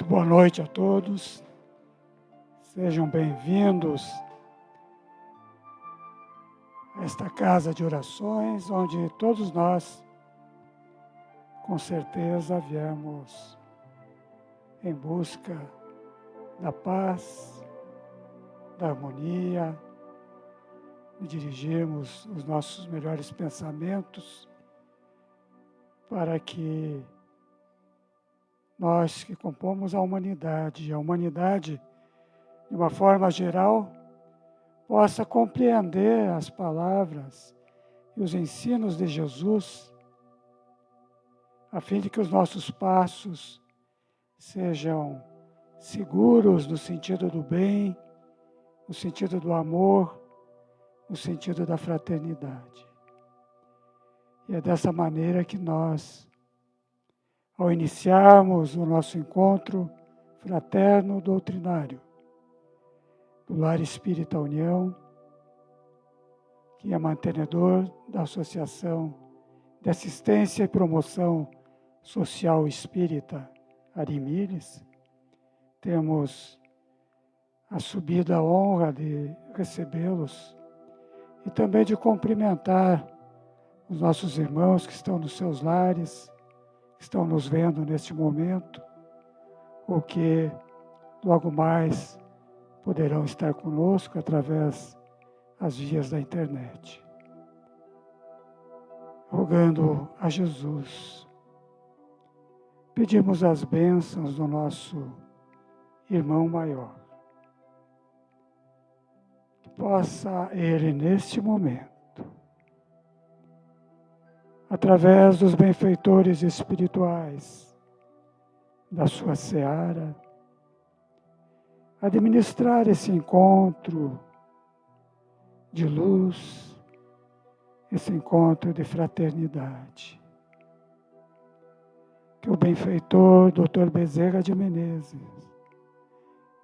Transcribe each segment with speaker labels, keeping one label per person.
Speaker 1: Boa noite a todos, sejam bem-vindos a esta casa de orações, onde todos nós, com certeza, viemos em busca da paz, da harmonia, e dirigirmos os nossos melhores pensamentos para que nós que compomos a humanidade, de uma forma geral, possa compreender as palavras e os ensinos de Jesus, a fim de que os nossos passos sejam seguros no sentido do bem, no sentido do amor, no sentido da fraternidade. E é dessa maneira que nós, ao iniciarmos o nosso encontro fraterno doutrinário do Lar Espírita União, que é mantenedor da Associação de Assistência e Promoção Social Espírita Arimires, temos a subida honra de recebê-los e também de cumprimentar os nossos irmãos que estão nos seus lares, que estão nos vendo neste momento, ou que logo mais poderão estar conosco através das vias da internet. Rogando a Jesus, pedimos as bênçãos do nosso irmão maior, que possa ele, neste momento, através dos benfeitores espirituais da sua seara, administrar esse encontro de luz, esse encontro de fraternidade. Que o benfeitor Dr. Bezerra de Menezes,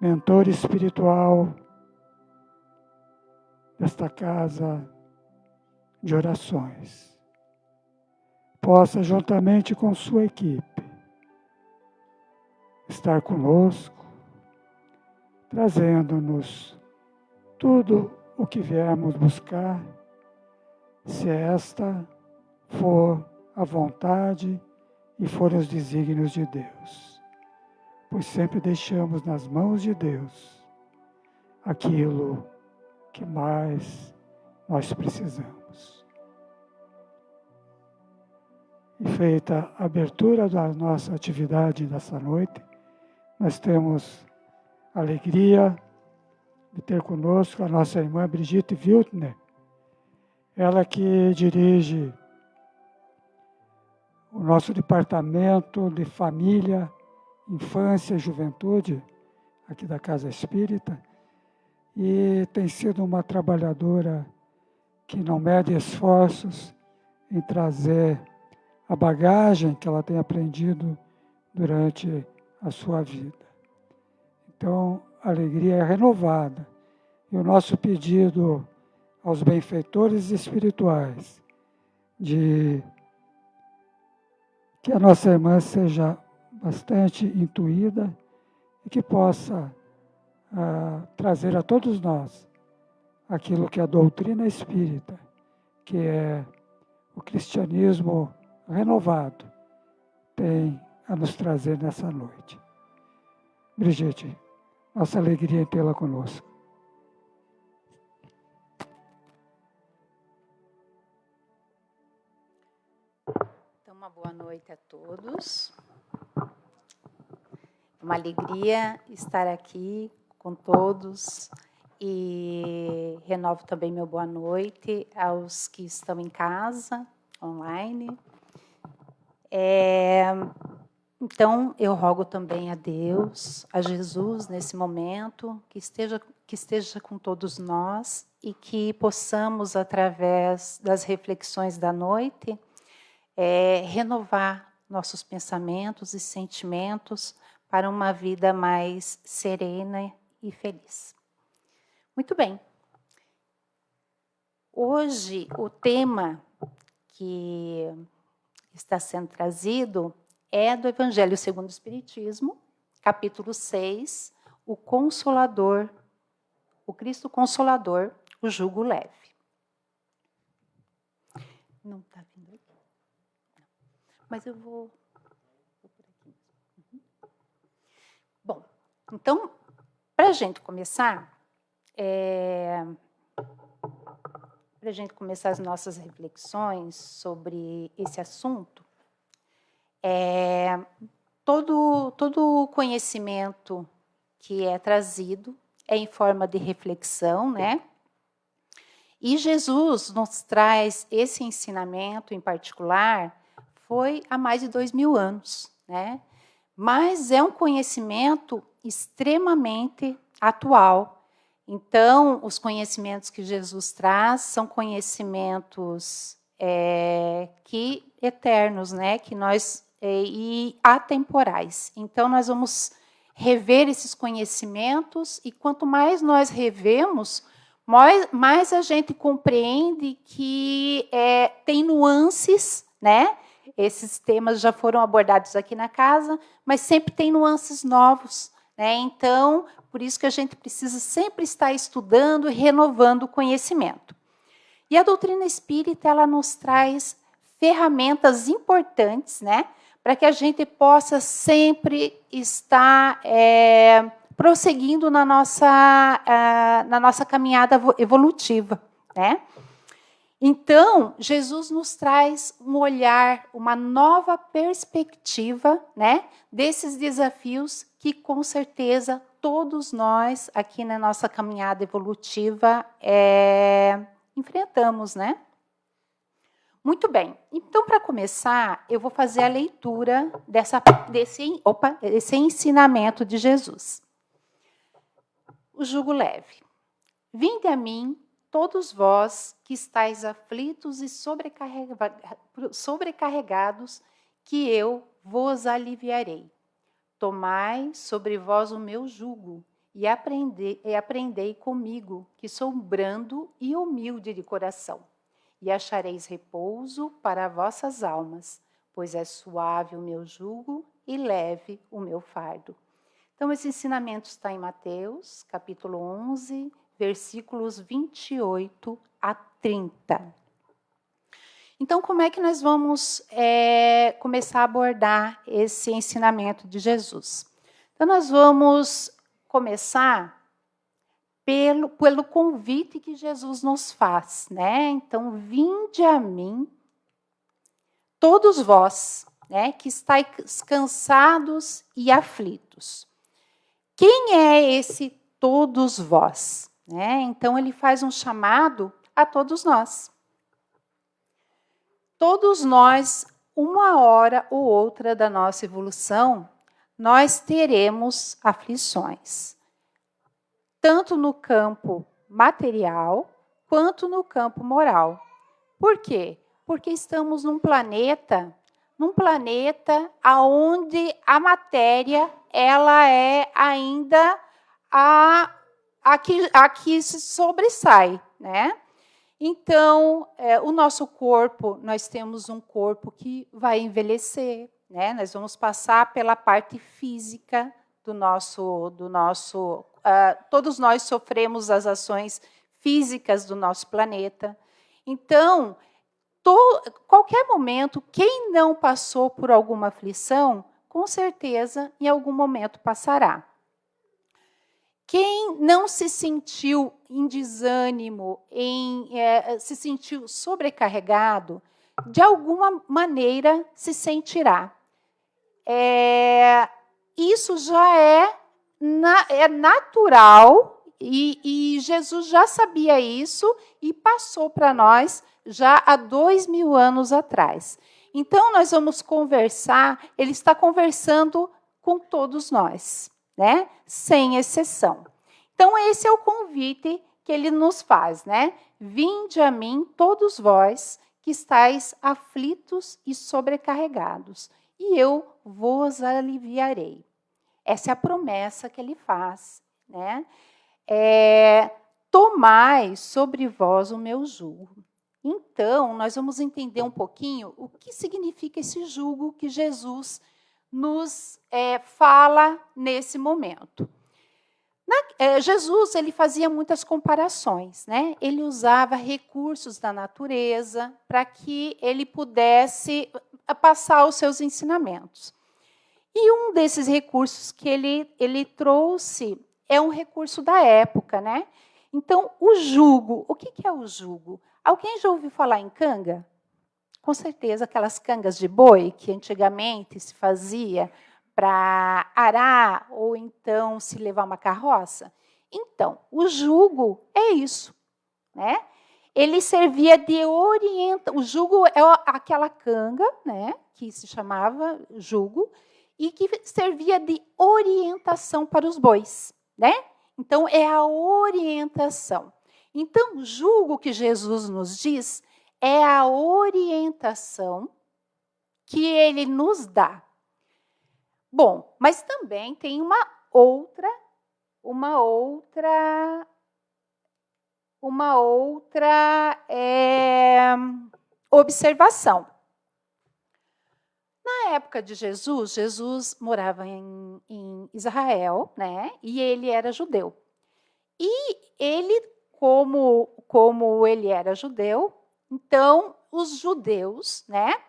Speaker 1: mentor espiritual desta casa de orações, possa, juntamente com sua equipe, estar conosco, trazendo-nos tudo o que viemos buscar, se esta for a vontade e forem os desígnios de Deus. Pois sempre deixamos nas mãos de Deus aquilo que mais nós precisamos. E feita a abertura da nossa atividade nessa noite, nós temos a alegria de ter conosco a nossa irmã Brigitte Wiltner, ela que dirige o nosso departamento de família, infância e juventude, aqui da Casa Espírita, e tem sido uma trabalhadora que não mede esforços em trazer a bagagem que ela tem aprendido durante a sua vida. Então, a alegria é renovada. E o nosso pedido aos benfeitores espirituais de que a nossa irmã seja bastante intuída e que possa trazer a todos nós aquilo que a doutrina espírita, que é o cristianismo renovado, tem a nos trazer nessa noite. Brigitte, nossa alegria em tê-la conosco.
Speaker 2: Então, uma boa noite a todos. Uma alegria estar aqui com todos e renovo também meu boa noite aos que estão em casa, online. Então, eu rogo também a Deus, a Jesus, nesse momento, que esteja com todos nós e que possamos, através das reflexões da noite, renovar nossos pensamentos e sentimentos para uma vida mais serena e feliz. Muito bem. Hoje, o tema que está sendo trazido é do Evangelho segundo o Espiritismo, capítulo 6, o Consolador, o Cristo Consolador, o jugo leve. Não está vindo aqui. Mas eu vou por aqui. Bom, então, para a gente começar, as nossas reflexões sobre esse assunto, todo conhecimento que é trazido é em forma de reflexão, né? E Jesus nos traz esse ensinamento em particular, foi há mais de 2000 anos, né? Mas é um conhecimento extremamente atual. Então, os conhecimentos que Jesus traz são conhecimentos eternos, né? E atemporais. Então, nós vamos rever esses conhecimentos, e quanto mais nós revemos, mais a gente compreende que tem nuances, né? Esses temas já foram abordados aqui na casa, mas sempre tem nuances novos, né? Então, por isso que a gente precisa sempre estar estudando e renovando o conhecimento. E a doutrina espírita, ela nos traz ferramentas importantes, né? Para que a gente possa sempre estar prosseguindo na nossa caminhada evolutiva, né? Então, Jesus nos traz um olhar, uma nova perspectiva, né, desses desafios que, com certeza, todos nós, aqui na nossa caminhada evolutiva, enfrentamos, né? Muito bem. Então, para começar, eu vou fazer a leitura desse ensinamento de Jesus. O jugo leve. Vinde a mim, todos vós que estáis aflitos e sobrecarregados, que eu vos aliviarei. Tomai sobre vós o meu jugo e aprendei comigo, que sou brando e humilde de coração, e achareis repouso para vossas almas, pois é suave o meu jugo e leve o meu fardo. Então, esse ensinamento está em Mateus, capítulo 11, versículos 28 a 30. Então, como é que nós vamos começar a abordar esse ensinamento de Jesus? Então, nós vamos começar pelo convite que Jesus nos faz, né? Então, vinde a mim, todos vós, né, que estáis cansados e aflitos. Quem é esse todos vós? Né? Então, ele faz um chamado a todos nós. Todos nós, uma hora ou outra da nossa evolução, nós teremos aflições. Tanto no campo material, quanto no campo moral. Por quê? Porque estamos num planeta onde a matéria ela é ainda a que se sobressai, né? Então, o nosso corpo, nós temos um corpo que vai envelhecer, né? Nós vamos passar pela parte física do nosso todos nós sofremos as ações físicas do nosso planeta. Então, qualquer momento, quem não passou por alguma aflição, com certeza, em algum momento passará. Quem não se sentiu em desânimo, se sentiu sobrecarregado, de alguma maneira se sentirá. Isso já é natural, e Jesus já sabia isso e passou para nós já há 2000 anos atrás. Então, nós vamos conversar, ele está conversando com todos nós, né? Sem exceção. Então, esse é o convite que ele nos faz, né? Vinde a mim, todos vós que estáis aflitos e sobrecarregados, e eu vos aliviarei. Essa é a promessa que ele faz, né? Tomai sobre vós o meu jugo. Então, nós vamos entender um pouquinho o que significa esse jugo que Jesus nos fala nesse momento. Jesus ele fazia muitas comparações, né? Ele usava recursos da natureza para que ele pudesse passar os seus ensinamentos. E um desses recursos que ele trouxe é um recurso da época, né? Então, o jugo. O que é o jugo? Alguém já ouviu falar em canga? Com certeza, aquelas cangas de boi que antigamente se fazia para arar ou então se levar uma carroça. Então, o jugo é isso, né? Ele servia de orientação. O jugo é aquela canga, né, que se chamava jugo, e que servia de orientação para os bois, né? Então, é a orientação. Então, o jugo que Jesus nos diz é a orientação que ele nos dá. Bom, mas também tem uma outra observação. Na época de Jesus, Jesus morava em Israel, né? E ele era judeu. E ele, como ele era judeu, então os judeus, né?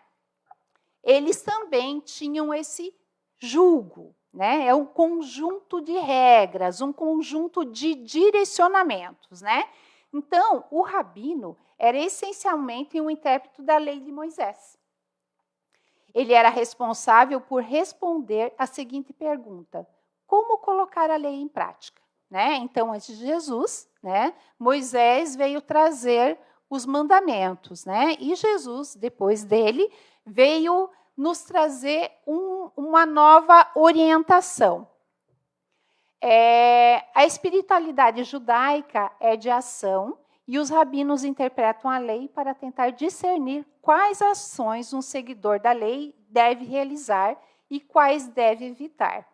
Speaker 2: Eles também tinham esse jugo, né? É um conjunto de regras, um conjunto de direcionamentos, né? Então, o rabino era essencialmente um intérprete da lei de Moisés. Ele era responsável por responder a seguinte pergunta: como colocar a lei em prática? Né? Então, antes de Jesus, né, Moisés veio trazer os mandamentos, né? E Jesus, depois dele, veio nos trazer uma nova orientação. A espiritualidade judaica é de ação, e os rabinos interpretam a lei para tentar discernir quais ações um seguidor da lei deve realizar e quais deve evitar.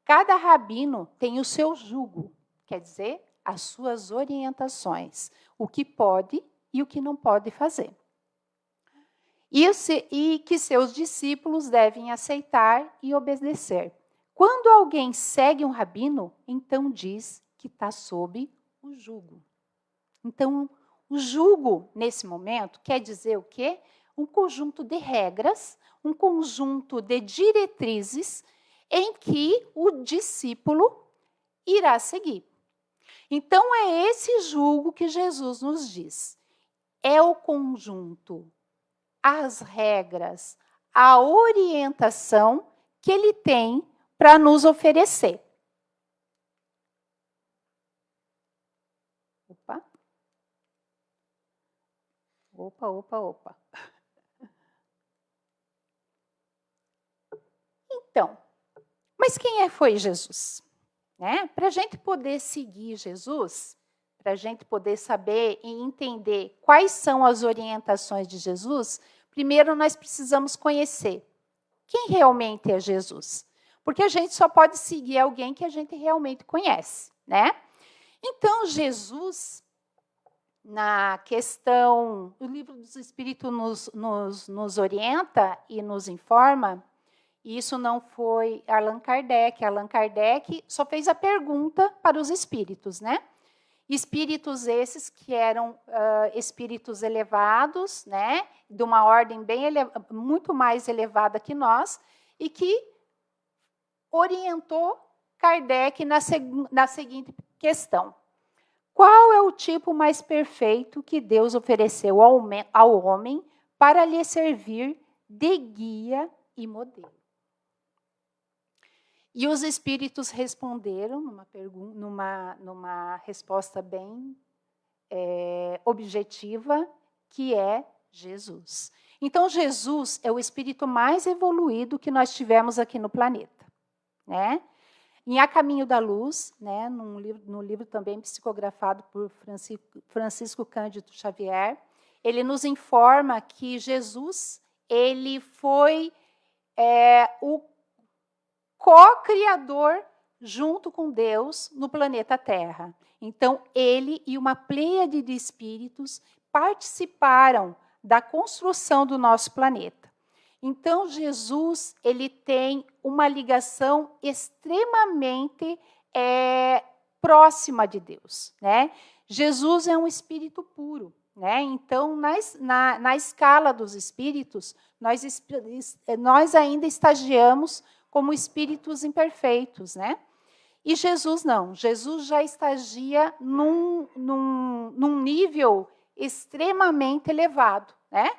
Speaker 2: Cada rabino tem o seu jugo, quer dizer, as suas orientações, o que pode e o que não pode fazer. E que seus discípulos devem aceitar e obedecer. Quando alguém segue um rabino, então diz que está sob o jugo. Então, o jugo, nesse momento, quer dizer o quê? Um conjunto de regras, um conjunto de diretrizes em que o discípulo irá seguir. Então, é esse jugo que Jesus nos diz. É o conjunto, as regras, a orientação que ele tem para nos oferecer. Opa. Então, mas quem foi Jesus? Né? Para a gente poder seguir Jesus, para a gente poder saber e entender quais são as orientações de Jesus, primeiro nós precisamos conhecer quem realmente é Jesus. Porque a gente só pode seguir alguém que a gente realmente conhece, né? Então, Jesus, na questão, o livro dos Espíritos nos orienta e nos informa, e isso não foi Allan Kardec. Allan Kardec só fez a pergunta para os espíritos, né? Espíritos esses que eram espíritos elevados, né? De uma ordem muito mais elevada que nós, e que orientou Kardec na seguinte questão: qual é o tipo mais perfeito que Deus ofereceu ao homem para lhe servir de guia e modelo? E os espíritos responderam numa resposta bem objetiva, que é Jesus. Então, Jesus é o espírito mais evoluído que nós tivemos aqui no planeta, né? Em A Caminho da Luz, né, no livro também psicografado por Francisco Cândido Xavier, ele nos informa que Jesus ele foi o co-criador junto com Deus no planeta Terra. Então, ele e uma pleiade de espíritos participaram da construção do nosso planeta. Então, Jesus, ele tem uma ligação extremamente próxima de Deus, né? Jesus é um espírito puro, né? Então, na escala dos espíritos, nós ainda estagiamos como espíritos imperfeitos, né? E Jesus não. Jesus já estagia num nível extremamente elevado, né?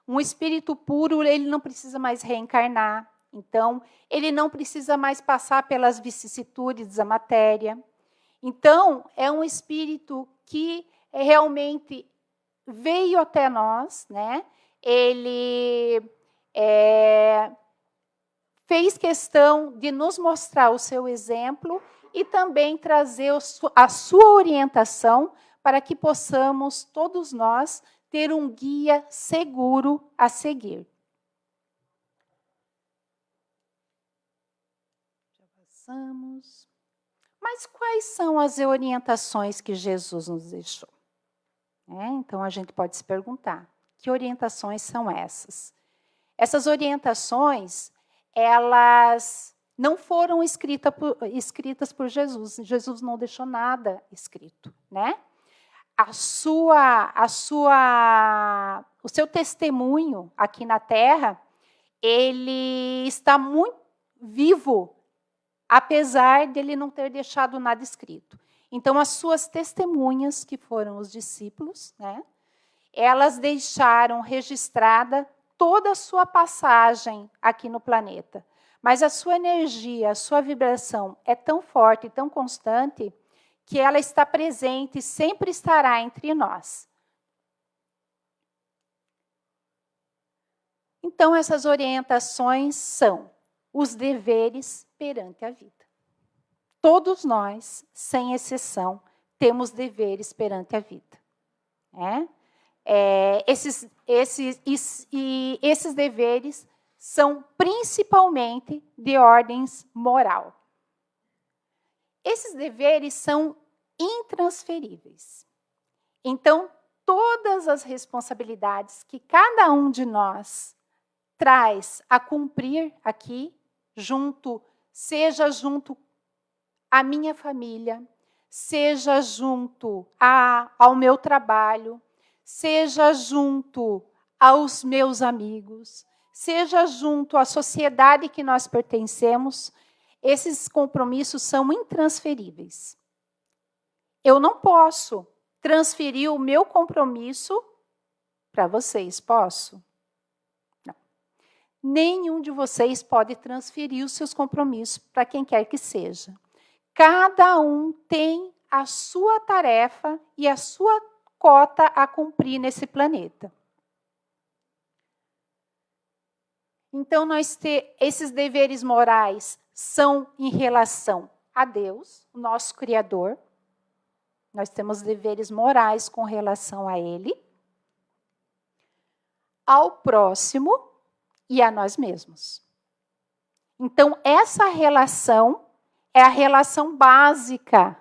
Speaker 2: Um espírito puro, ele não precisa mais reencarnar. Então, ele não precisa mais passar pelas vicissitudes da matéria. Então, é um espírito que realmente veio até nós, né? Ele fez questão de nos mostrar o seu exemplo e também trazer a sua orientação para que possamos, todos nós, ter um guia seguro a seguir. Já passamos. Mas quais são as orientações que Jesus nos deixou? Então, a gente pode se perguntar, que orientações são essas? Essas orientações, elas não foram escritas por Jesus. Jesus não deixou nada escrito, né? O seu testemunho aqui na Terra, ele está muito vivo, apesar de ele não ter deixado nada escrito. Então, as suas testemunhas, que foram os discípulos, né, elas deixaram registrada toda a sua passagem aqui no planeta. Mas a sua energia, a sua vibração é tão forte e tão constante que ela está presente e sempre estará entre nós. Então, essas orientações são os deveres perante a vida. Todos nós, sem exceção, temos deveres perante a vida. Esses deveres são principalmente de ordem moral. Esses deveres são intransferíveis. Então, todas as responsabilidades que cada um de nós traz a cumprir aqui, seja junto à minha família, seja junto ao meu trabalho, seja junto aos meus amigos, seja junto à sociedade que nós pertencemos, esses compromissos são intransferíveis. Eu não posso transferir o meu compromisso para vocês, posso? Não. Nenhum de vocês pode transferir os seus compromissos para quem quer que seja. Cada um tem a sua tarefa e a sua cota a cumprir nesse planeta. Então, esses deveres morais são em relação a Deus, o nosso Criador. Nós temos deveres morais com relação a Ele, ao próximo e a nós mesmos. Então, essa relação é a relação básica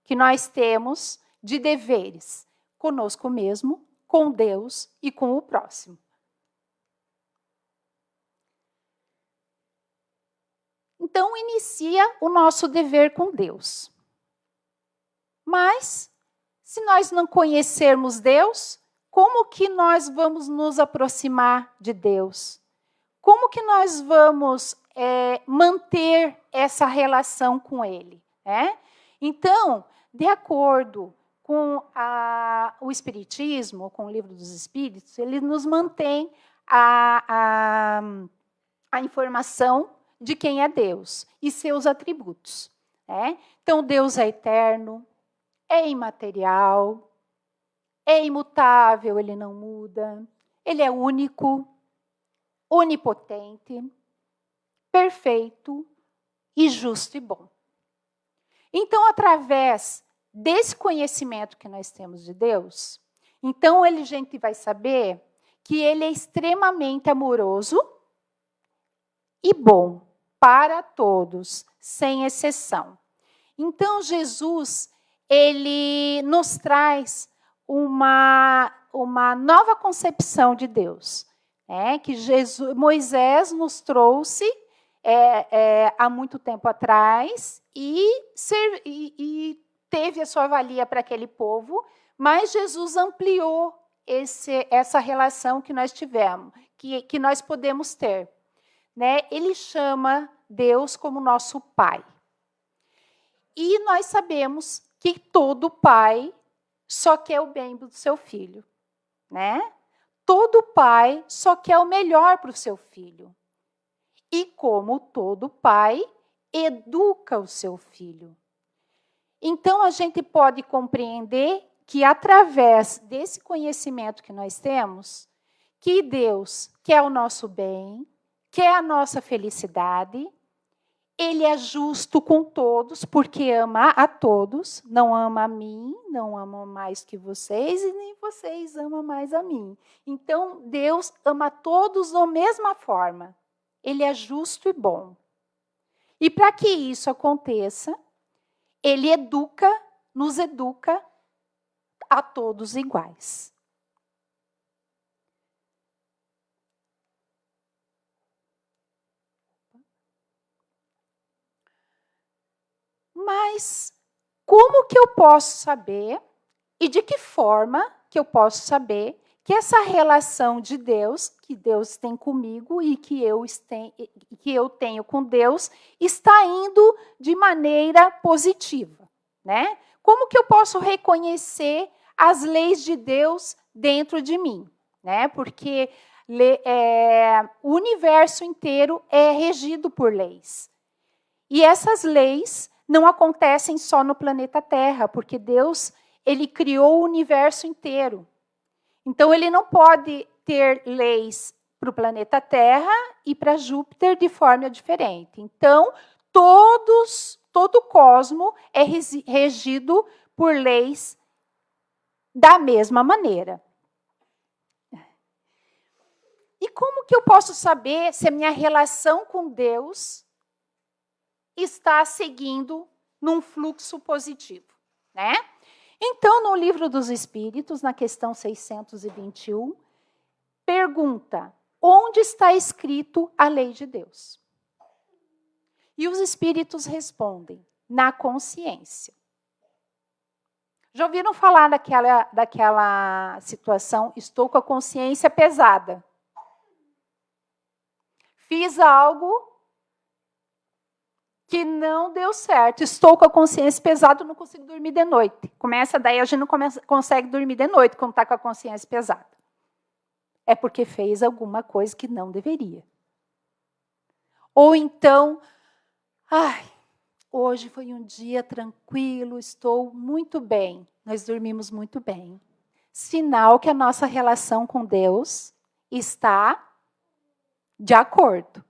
Speaker 2: que nós temos de deveres conosco mesmo, com Deus e com o próximo. Então, inicia o nosso dever com Deus. Mas, se nós não conhecermos Deus, como que nós vamos nos aproximar de Deus? Como que nós vamos manter essa relação com Ele? Então, de acordo com o Espiritismo, com o Livro dos Espíritos, ele nos mantém a informação de quem é Deus e seus atributos. Então, Deus é eterno, é imaterial, é imutável, ele não muda, ele é único, onipotente, perfeito e justo e bom. Então, através desse conhecimento que nós temos de Deus, então a gente vai saber que ele é extremamente amoroso e bom para todos, sem exceção. Então, Jesus, ele nos traz uma nova concepção de Deus. que Moisés nos trouxe há muito tempo atrás e teve a sua valia para aquele povo, mas Jesus ampliou essa relação que nós tivemos, que nós podemos ter. Ele chama Deus como nosso Pai. E nós sabemos que todo pai só quer o bem do seu filho. Todo pai só quer o melhor para o seu filho. E como todo pai, educa o seu filho. Então, a gente pode compreender que, através desse conhecimento que nós temos, que Deus quer o nosso bem, quer a nossa felicidade, Ele é justo com todos, porque ama a todos, não ama a mim, não ama mais que vocês, e nem vocês amam mais a mim. Então, Deus ama todos da mesma forma. Ele é justo e bom. E para que isso aconteça, Ele nos educa a todos iguais. Mas como que eu posso saber, e de que forma que eu posso saber que essa relação de Deus, que Deus tem comigo e que eu tenho com Deus, está indo de maneira positiva, Como que eu posso reconhecer as leis de Deus dentro de mim, Porque o universo inteiro é regido por leis. E essas leis não acontecem só no planeta Terra, porque Deus, Ele criou o universo inteiro. Então, Ele não pode ter leis para o planeta Terra e para Júpiter de forma diferente. Então, todo o cosmos é regido por leis da mesma maneira. E como que eu posso saber se a minha relação com Deus está seguindo num fluxo positivo, Então, no Livro dos Espíritos, na questão 621, pergunta: onde está escrito a lei de Deus? E os espíritos respondem: na consciência. Já ouviram falar daquela situação, estou com a consciência pesada? Fiz algo que não deu certo. Estou com a consciência pesada, não consigo dormir de noite. Daí a gente não consegue dormir de noite quando está com a consciência pesada. É porque fez alguma coisa que não deveria. Ou então, hoje foi um dia tranquilo, estou muito bem. Nós dormimos muito bem. Sinal que a nossa relação com Deus está de acordo.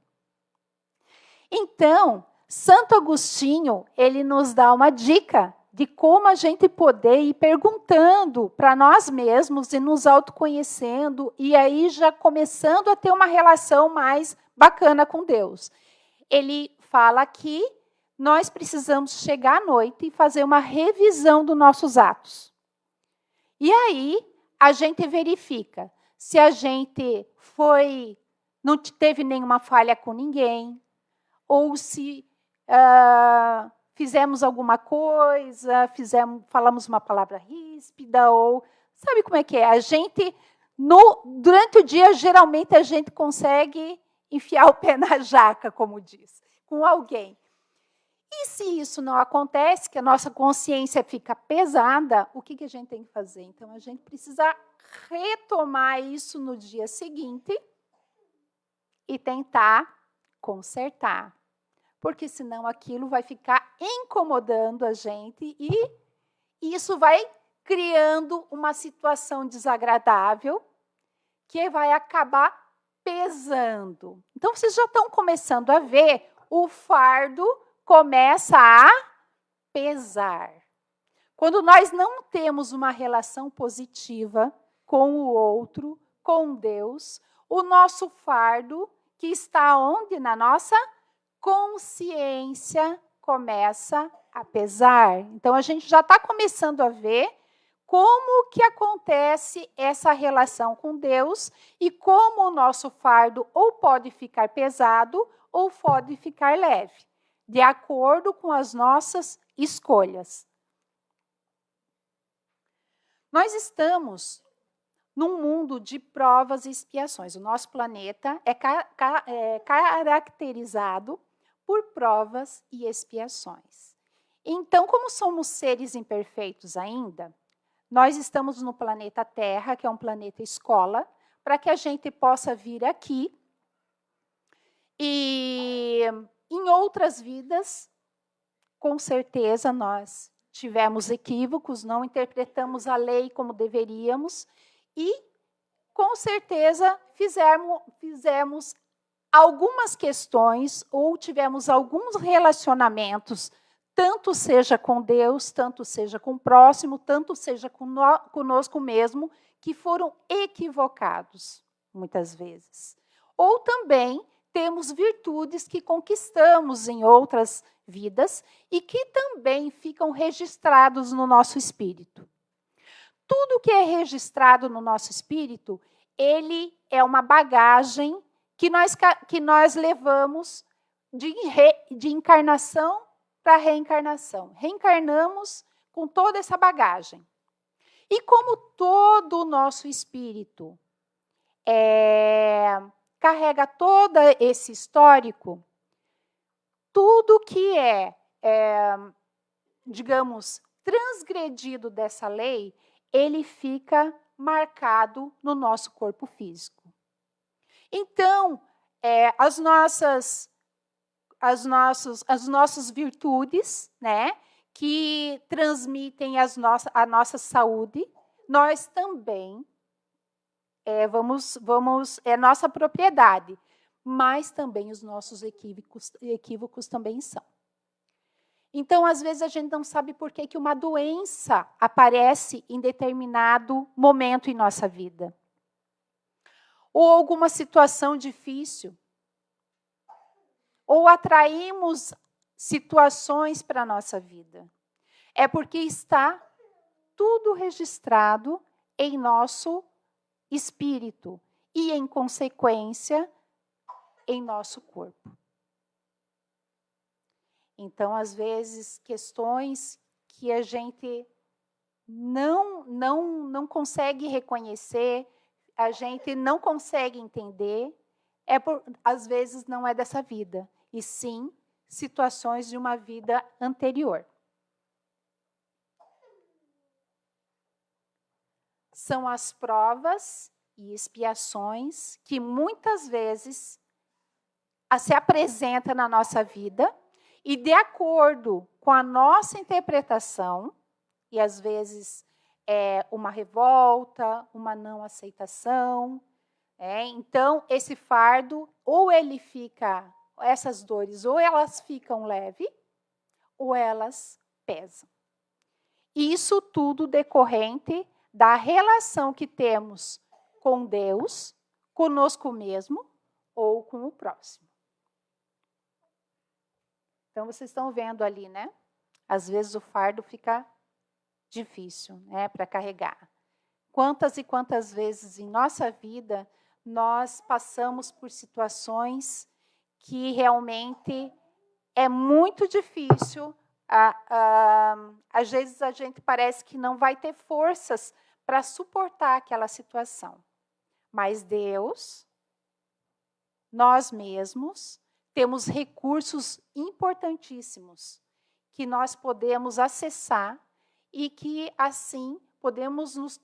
Speaker 2: Então, Santo Agostinho, ele nos dá uma dica de como a gente poder ir perguntando para nós mesmos e nos autoconhecendo e aí já começando a ter uma relação mais bacana com Deus. Ele fala que nós precisamos chegar à noite e fazer uma revisão dos nossos atos. E aí a gente verifica se a gente não teve nenhuma falha com ninguém, ou se fizemos alguma coisa, falamos uma palavra ríspida, ou sabe como é que é? A gente, durante o dia, geralmente a gente consegue enfiar o pé na jaca, como diz, com alguém. E se isso não acontece, que a nossa consciência fica pesada, o que a gente tem que fazer? Então, a gente precisa retomar isso no dia seguinte e tentar consertar. Porque senão aquilo vai ficar incomodando a gente e isso vai criando uma situação desagradável que vai acabar pesando. Então, vocês já estão começando a ver, o fardo começa a pesar. Quando nós não temos uma relação positiva com o outro, com Deus, o nosso fardo, que está onde? Na nossa consciência, começa a pesar. Então, a gente já está começando a ver como que acontece essa relação com Deus e como o nosso fardo ou pode ficar pesado ou pode ficar leve, de acordo com as nossas escolhas. Nós estamos num mundo de provas e expiações. O nosso planeta é caracterizado por provas e expiações. Então, como somos seres imperfeitos ainda, nós estamos no planeta Terra, que é um planeta escola, para que a gente possa vir aqui e em outras vidas, com certeza, nós tivemos equívocos, não interpretamos a lei como deveríamos e, com certeza, fizemos algumas questões ou tivemos alguns relacionamentos, tanto seja com Deus, tanto seja com o próximo, tanto seja conosco mesmo, que foram equivocados, muitas vezes. Ou também temos virtudes que conquistamos em outras vidas e que também ficam registrados no nosso espírito. Tudo que é registrado no nosso espírito, ele é uma bagagem que nós levamos de encarnação para reencarnação. Reencarnamos com toda essa bagagem. E como todo o nosso espírito carrega todo esse histórico, tudo que digamos, transgredido dessa lei, ele fica marcado no nosso corpo físico. Então, as nossas virtudes, né, que transmitem a nossa saúde, nós também é nossa propriedade, mas também os nossos equívocos também são. Então, às vezes, a gente não sabe por que uma doença aparece em determinado momento em nossa vida. Ou alguma situação difícil. Ou atraímos situações para a nossa vida. É porque está tudo registrado em nosso espírito e, em consequência, em nosso corpo. Então, às vezes, questões que a gente não consegue reconhecer, a gente não consegue entender, às vezes não é dessa vida, e sim situações de uma vida anterior. São as provas e expiações que muitas vezes se apresentam na nossa vida e, de acordo com a nossa interpretação, e às vezes é uma revolta, uma não aceitação, então esse fardo, ou ele fica, essas dores, ou elas ficam leves, ou elas pesam. Isso tudo decorrente da relação que temos com Deus, conosco mesmo ou com o próximo. Então, vocês estão vendo ali, né? Às vezes o fardo fica difícil, né, para carregar. Quantas e quantas vezes em nossa vida nós passamos por situações que realmente é muito difícil. Às vezes a gente parece que não vai ter forças para suportar aquela situação. Mas Deus, nós mesmos, temos recursos importantíssimos que nós podemos acessar e que, assim, podemos nos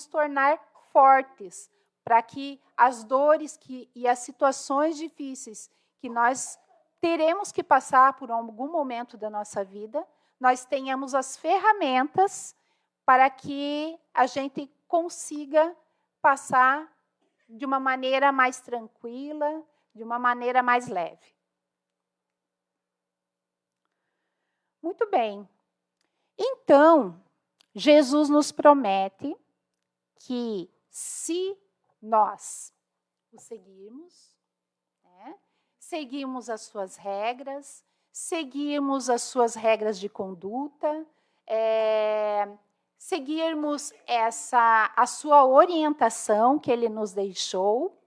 Speaker 2: tornar fortes para que as dores e as situações difíceis que nós teremos que passar por algum momento da nossa vida, nós tenhamos as ferramentas para que a gente consiga passar de uma maneira mais tranquila, de uma maneira mais leve. Muito bem. Então, Jesus nos promete que, se nós o seguirmos, seguimos as suas regras, seguimos as suas regras de conduta, seguirmos a sua orientação que ele nos deixou.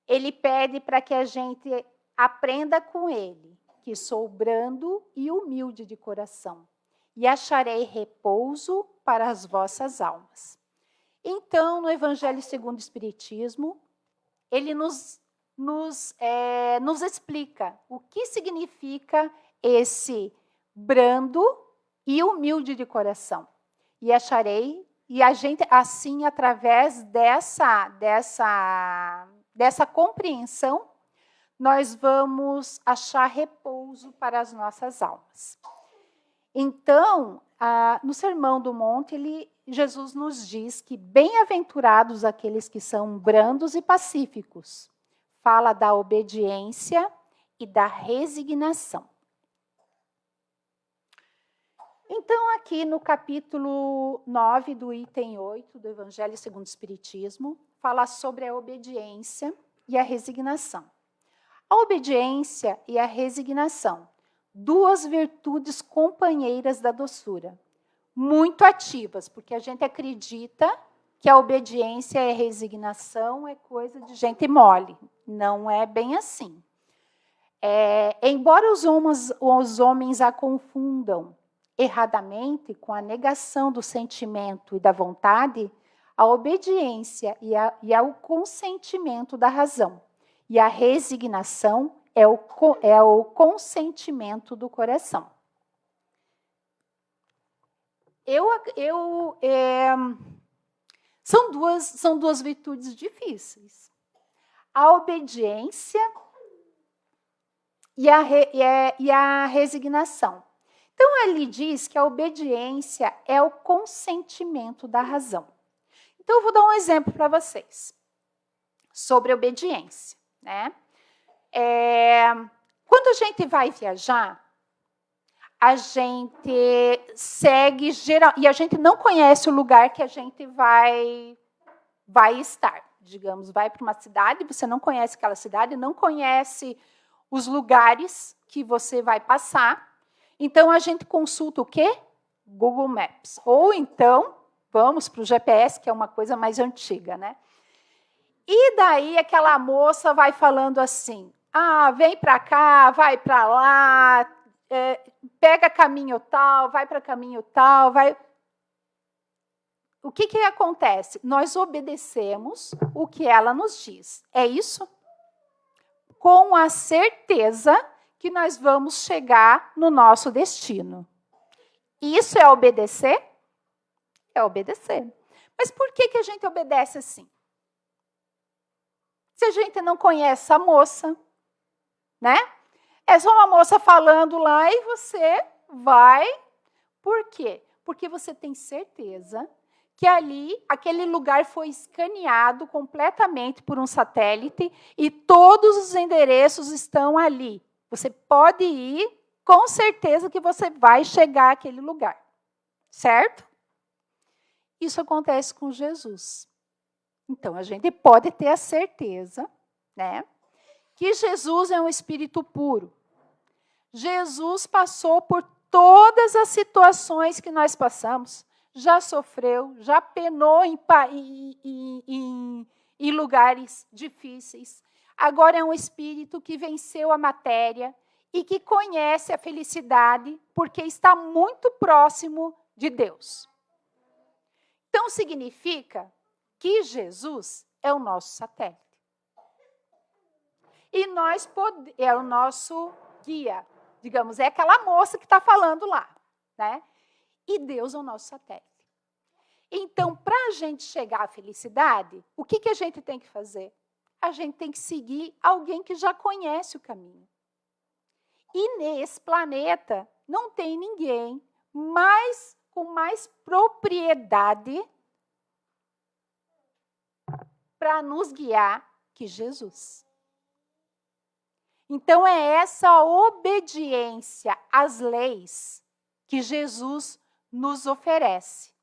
Speaker 2: Ele pede para que a gente aprenda com ele, que sou brando e humilde de coração, e acharei repouso para as vossas almas. Então, no Evangelho segundo o Espiritismo, ele nos explica o que significa esse brando e humilde de coração. E acharei, e a gente, assim, através dessa compreensão, nós vamos achar repouso para as nossas almas. Então, no Sermão do Monte, Jesus nos diz que bem-aventurados aqueles que são brandos e pacíficos. Fala da obediência e da resignação. Então, aqui no capítulo 9 do item 8 do Evangelho segundo o Espiritismo, fala sobre a obediência e a resignação. A obediência e a resignação, duas virtudes companheiras da doçura, muito ativas, porque a gente acredita que a obediência e a resignação é coisa de gente mole. Não é bem assim. Embora os homens a confundam erradamente com a negação do sentimento e da vontade, a obediência e o consentimento da razão. E a resignação é o consentimento do coração. São duas virtudes difíceis. A obediência e a resignação. Então, ele diz que a obediência é o consentimento da razão. Então, eu vou dar um exemplo para vocês sobre obediência. Né? Quando a gente vai viajar, a gente segue geral, e a gente não conhece o lugar que a gente vai estar. Digamos, vai para uma cidade, você não conhece aquela cidade, não conhece os lugares que você vai passar. Então, a gente consulta o quê? Google Maps. Ou então, vamos para o GPS, que é uma coisa mais antiga, né? E daí aquela moça vai falando assim, vem para cá, vai para lá, pega caminho tal, vai para caminho tal, vai... O que acontece? Nós obedecemos o que ela nos diz. É isso? Com a certeza que nós vamos chegar no nosso destino. Isso é obedecer? É obedecer. Mas por que a gente obedece assim? Se a gente não conhece a moça, né? É só uma moça falando lá e você vai. Por quê? Porque você tem certeza que aquele lugar foi escaneado completamente por um satélite e todos os endereços estão ali. Você pode ir, com certeza que você vai chegar àquele lugar. Certo? Isso acontece com Jesus. Então, a gente pode ter a certeza, né, que Jesus é um espírito puro. Jesus passou por todas as situações que nós passamos. Já sofreu, já penou em lugares difíceis. Agora é um espírito que venceu a matéria e que conhece a felicidade porque está muito próximo de Deus. Então, significa que Jesus é o nosso satélite. E é o nosso guia. Digamos, é aquela moça que está falando lá. Né? E Deus é o nosso satélite. Então, para a gente chegar à felicidade, o que a gente tem que fazer? A gente tem que seguir alguém que já conhece o caminho. E nesse planeta não tem ninguém com mais propriedade para nos guiar que Jesus. Então, é essa obediência às leis que Jesus nos oferece.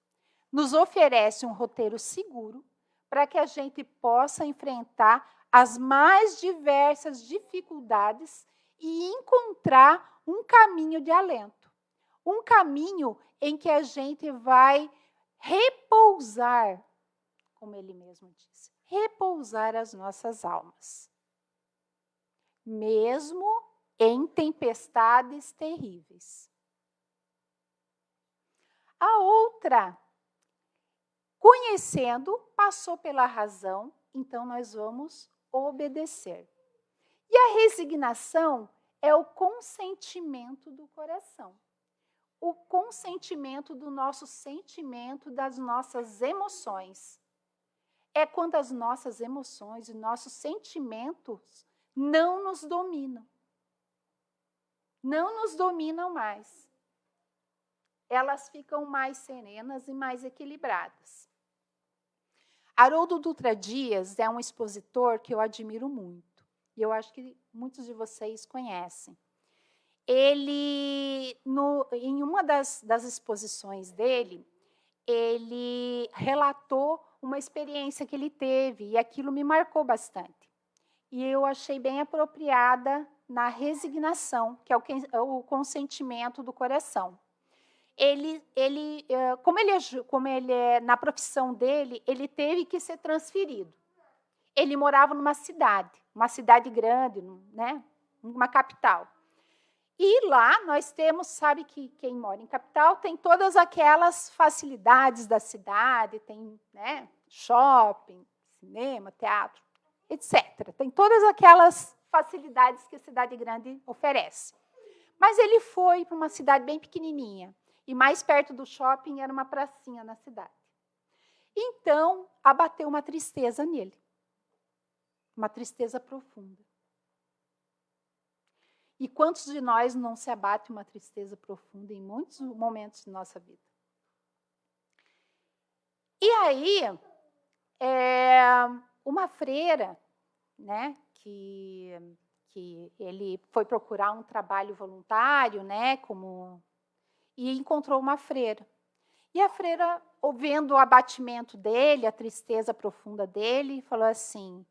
Speaker 2: Nos oferece um roteiro seguro para que a gente possa enfrentar as mais diversas dificuldades e encontrar um caminho de alento. um caminho em que a gente vai repousar, como ele mesmo disse, repousar as nossas almas. Mesmo em tempestades terríveis. A outra, conhecendo, passou pela razão, então nós vamos obedecer. E a resignação é o consentimento do coração. O consentimento do nosso sentimento, das nossas emoções. É quando as nossas emoções e nossos sentimentos não nos dominam. Não nos dominam mais. Elas ficam mais serenas e mais equilibradas. Haroldo Dutra Dias é um expositor que eu admiro muito. E eu acho que muitos de vocês conhecem. Ele, em uma das exposições dele, ele relatou uma experiência que ele teve, e aquilo me marcou bastante. E eu achei bem apropriada na resignação, que é o consentimento do coração. Como ele é na profissão dele, ele teve que ser transferido. Ele morava numa cidade grande, né? Uma capital. E lá nós temos, sabe que quem mora em capital tem todas aquelas facilidades da cidade, tem, né, shopping, cinema, teatro, etc. Tem todas aquelas facilidades que a cidade grande oferece. Mas ele foi para uma cidade bem pequenininha, e mais perto do shopping era uma pracinha na cidade. Então, abateu uma tristeza nele, uma tristeza profunda. E quantos de nós não se abate uma tristeza profunda em muitos momentos de nossa vida? E aí, uma freira, né, que ele foi procurar um trabalho voluntário, né, e encontrou uma freira. E a freira, vendo o abatimento dele, a tristeza profunda dele, falou assim: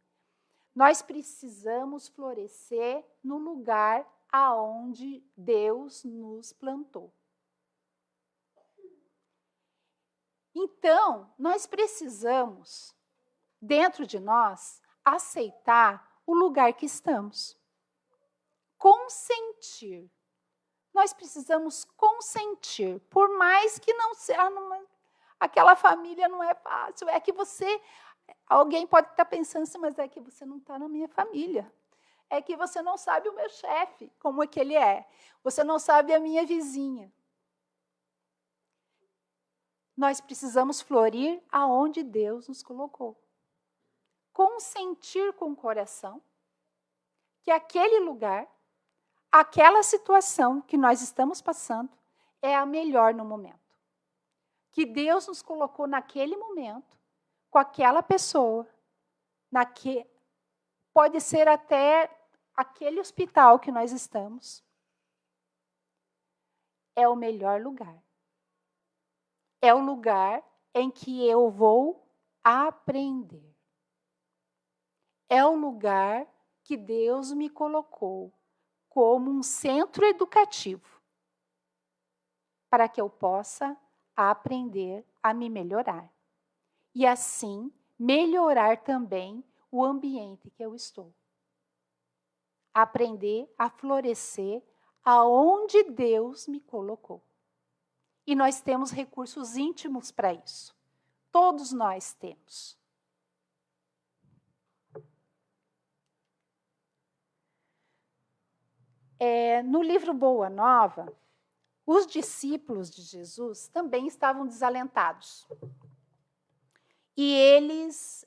Speaker 2: nós precisamos florescer no lugar aonde Deus nos plantou. Então, nós precisamos, dentro de nós, aceitar o lugar que estamos. Consentir. Nós precisamos consentir, por mais que não seja aquela família não é fácil, é que alguém pode estar pensando assim, mas é que você não está na minha família. É que você não sabe o meu chefe, como é que ele é. Você não sabe a minha vizinha. Nós precisamos florir aonde Deus nos colocou. Consentir com o coração que aquele lugar, aquela situação que nós estamos passando é a melhor no momento. Que Deus nos colocou naquele momento, com aquela pessoa, pode ser até aquele hospital que nós estamos. É o melhor lugar. É o lugar em que eu vou aprender. É o lugar que Deus me colocou como um centro educativo para que eu possa aprender a me melhorar. E assim, melhorar também o ambiente que eu estou. Aprender a florescer aonde Deus me colocou. E nós temos recursos íntimos para isso. Todos nós temos. No livro Boa Nova, os discípulos de Jesus também estavam desalentados. E eles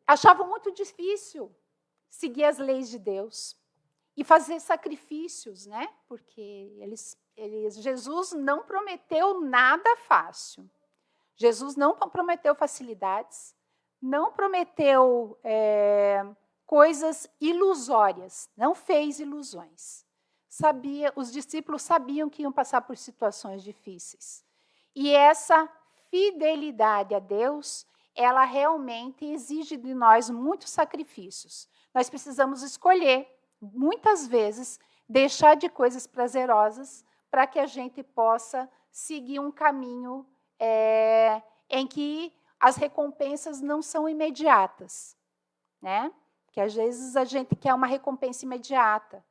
Speaker 2: achavam muito difícil seguir as leis de Deus e fazer sacrifícios, né? Porque Jesus não prometeu nada fácil. Jesus não prometeu facilidades, não prometeu coisas ilusórias, não fez ilusões. Os discípulos sabiam que iam passar por situações difíceis. E essa fidelidade a Deus, ela realmente exige de nós muitos sacrifícios. Nós precisamos escolher, muitas vezes, deixar de coisas prazerosas para que a gente possa seguir um caminho em que as recompensas não são imediatas, né? Porque às vezes a gente quer uma recompensa imediata.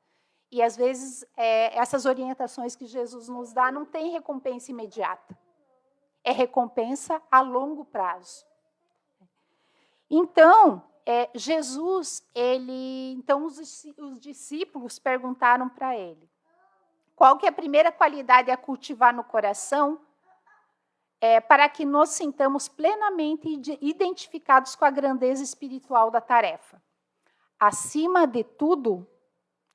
Speaker 2: E às vezes essas orientações que Jesus nos dá não tem recompensa imediata. É recompensa a longo prazo. Então, Jesus, então os discípulos perguntaram para ele: qual que é a primeira qualidade a cultivar no coração para que nos sintamos plenamente identificados com a grandeza espiritual da tarefa? Acima de tudo,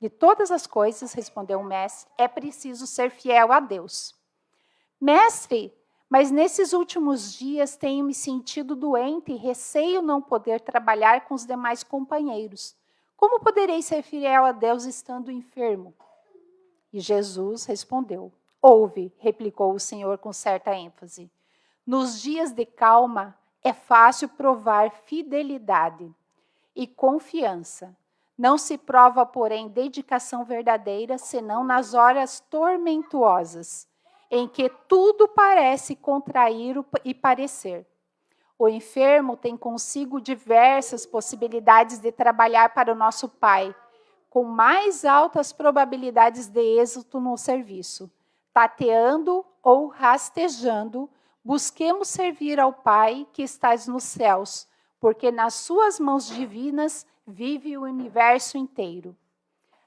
Speaker 2: de todas as coisas, respondeu o mestre, é preciso ser fiel a Deus. Mestre, mas nesses últimos dias tenho me sentido doente e receio não poder trabalhar com os demais companheiros. Como poderei ser fiel a Deus estando enfermo? E Jesus respondeu: ouve, replicou o Senhor com certa ênfase. Nos dias de calma é fácil provar fidelidade e confiança. Não se prova, porém, dedicação verdadeira, senão nas horas tormentuosas, em que tudo parece contrair e parecer. O enfermo tem consigo diversas possibilidades de trabalhar para o nosso Pai, com mais altas probabilidades de êxito no serviço. Tateando ou rastejando, busquemos servir ao Pai que estás nos céus, porque nas suas mãos divinas vive o universo inteiro.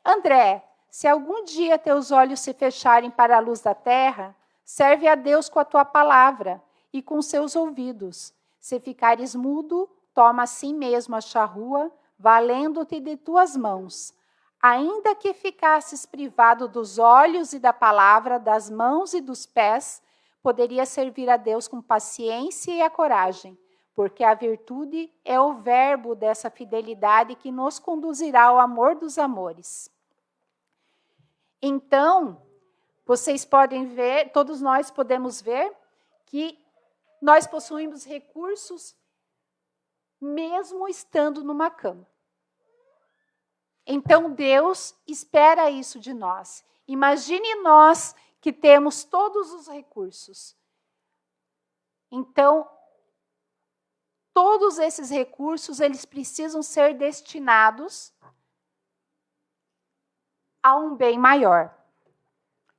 Speaker 2: André, se algum dia teus olhos se fecharem para a luz da terra, serve a Deus com a tua palavra e com seus ouvidos. Se ficares mudo, toma a si mesmo a charrua, valendo-te de tuas mãos. Ainda que ficasses privado dos olhos e da palavra, das mãos e dos pés, poderia servir a Deus com paciência e a coragem, porque a virtude é o verbo dessa fidelidade que nos conduzirá ao amor dos amores. Então, vocês podem ver, todos nós podemos ver, que nós possuímos recursos mesmo estando numa cama. Então, Deus espera isso de nós. Imagine nós que temos todos os recursos. Então, todos esses recursos, eles precisam ser destinados a um bem maior.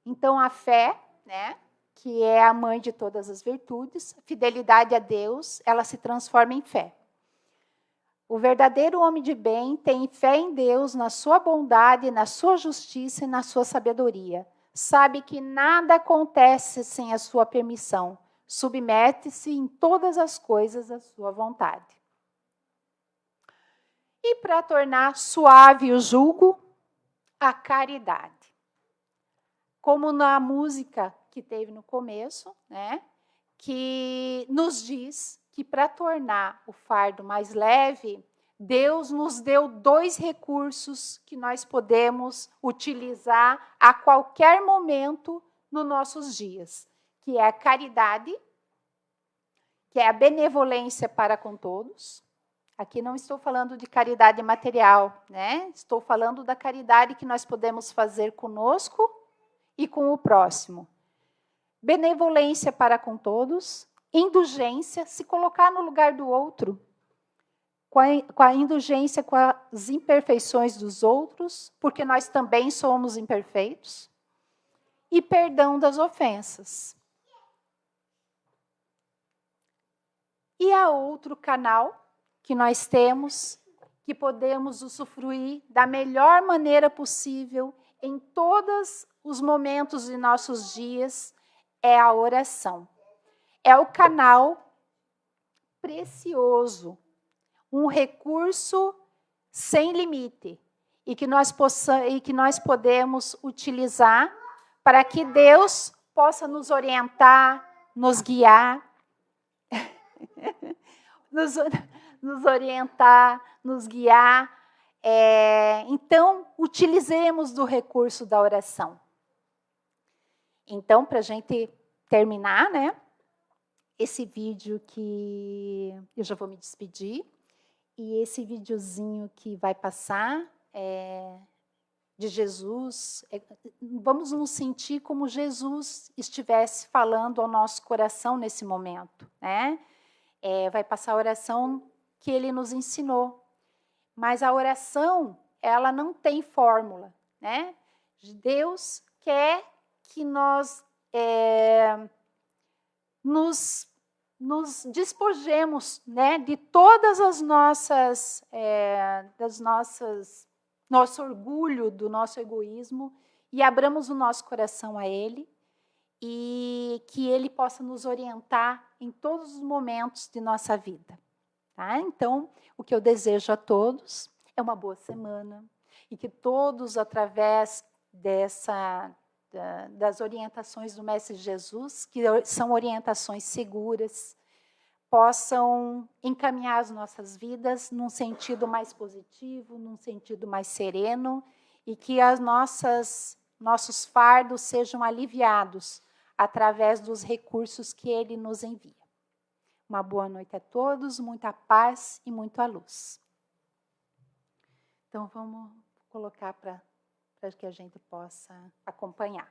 Speaker 2: Então, a fé, né, que é a mãe de todas as virtudes, a fidelidade a Deus, ela se transforma em fé. O verdadeiro homem de bem tem fé em Deus, na sua bondade, na sua justiça e na sua sabedoria. Sabe que nada acontece sem a sua permissão. Submete-se em todas as coisas à sua vontade. E para tornar suave o jugo, a caridade. Como na música que teve no começo, né, que nos diz que para tornar o fardo mais leve, Deus nos deu 2 recursos que nós podemos utilizar a qualquer momento nos nossos dias, que é a caridade, que é a benevolência para com todos. Aqui não estou falando de caridade material, né? Estou falando da caridade que nós podemos fazer conosco e com o próximo. Benevolência para com todos, indulgência, se colocar no lugar do outro, com a indulgência com as imperfeições dos outros, porque nós também somos imperfeitos, e perdão das ofensas. E há outro canal que nós temos, que podemos usufruir da melhor maneira possível em todos os momentos de nossos dias, é a oração. É o canal precioso, um recurso sem limite, e que nós podemos utilizar para que Deus possa nos orientar, nos guiar, nos orientar, nos guiar. Então, utilizemos do recurso da oração. Então, para a gente terminar, né, esse vídeo que eu já vou me despedir, e esse videozinho que vai passar, de Jesus, vamos nos sentir como Jesus estivesse falando ao nosso coração nesse momento, né? Vai passar a oração que ele nos ensinou. Mas a oração, ela não tem fórmula, né? Deus quer que nós nos despojemos, né, de todas as nossas, nosso orgulho, do nosso egoísmo, e abramos o nosso coração a Ele, e que Ele possa nos orientar em todos os momentos de nossa vida. Tá? Então, o que eu desejo a todos é uma boa semana, e que todos, através das orientações do Mestre Jesus, que são orientações seguras, possam encaminhar as nossas vidas num sentido mais positivo, num sentido mais sereno, e que nossos fardos sejam aliviados através dos recursos que Ele nos envia. Uma boa noite a todos, muita paz e muita luz. Então, vamos colocar para que a gente possa acompanhar.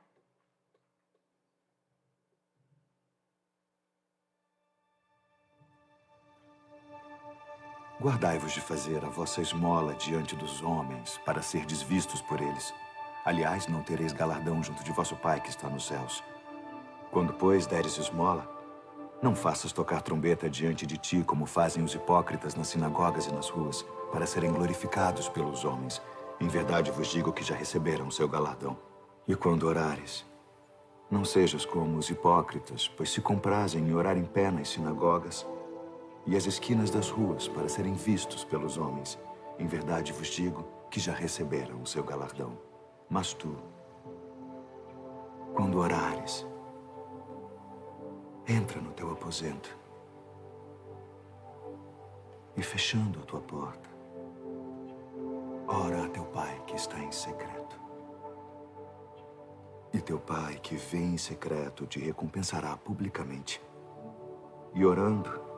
Speaker 3: Guardai-vos de fazer a vossa esmola diante dos homens, para serdes vistos por eles. Aliás, não tereis galardão junto de vosso Pai que está nos céus. Quando, pois, deres esmola, não faças tocar trombeta diante de ti, como fazem os hipócritas nas sinagogas e nas ruas, para serem glorificados pelos homens. Em verdade vos digo que já receberam o seu galardão. E quando orares, não sejas como os hipócritas, pois se comprazem em orar em pé nas sinagogas e as esquinas das ruas, para serem vistos pelos homens. Em verdade vos digo que já receberam o seu galardão. Mas tu, quando orares, entra no teu aposento e, fechando a tua porta, ora a teu Pai que está em secreto. E teu Pai que vê em secreto te recompensará publicamente. E orando,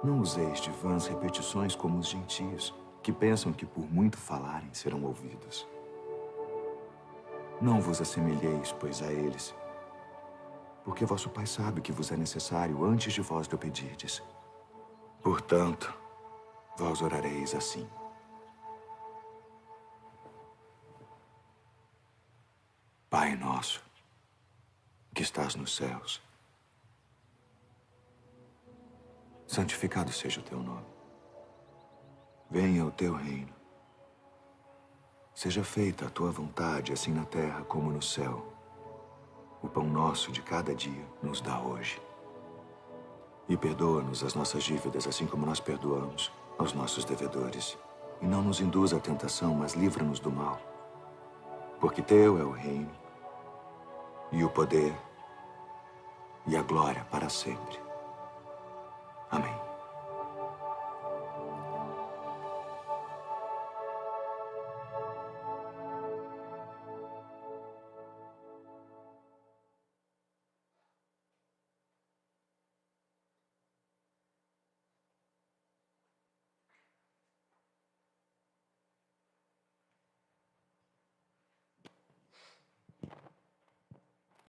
Speaker 3: não useis de vãs repetições como os gentios, que pensam que por muito falarem serão ouvidos. Não vos assemelheis, pois, a eles, porque vosso Pai sabe que vos é necessário antes de vós lhe pedirdes. Portanto, vós orareis assim. Pai nosso, que estás nos céus, santificado seja o teu nome. Venha o teu reino. Seja feita a tua vontade, assim na terra como no céu. O pão nosso de cada dia nos dá hoje. E perdoa-nos as nossas dívidas, assim como nós perdoamos aos nossos devedores. E não nos induza à tentação, mas livra-nos do mal. Porque teu é o reino, e o poder, e a glória para sempre.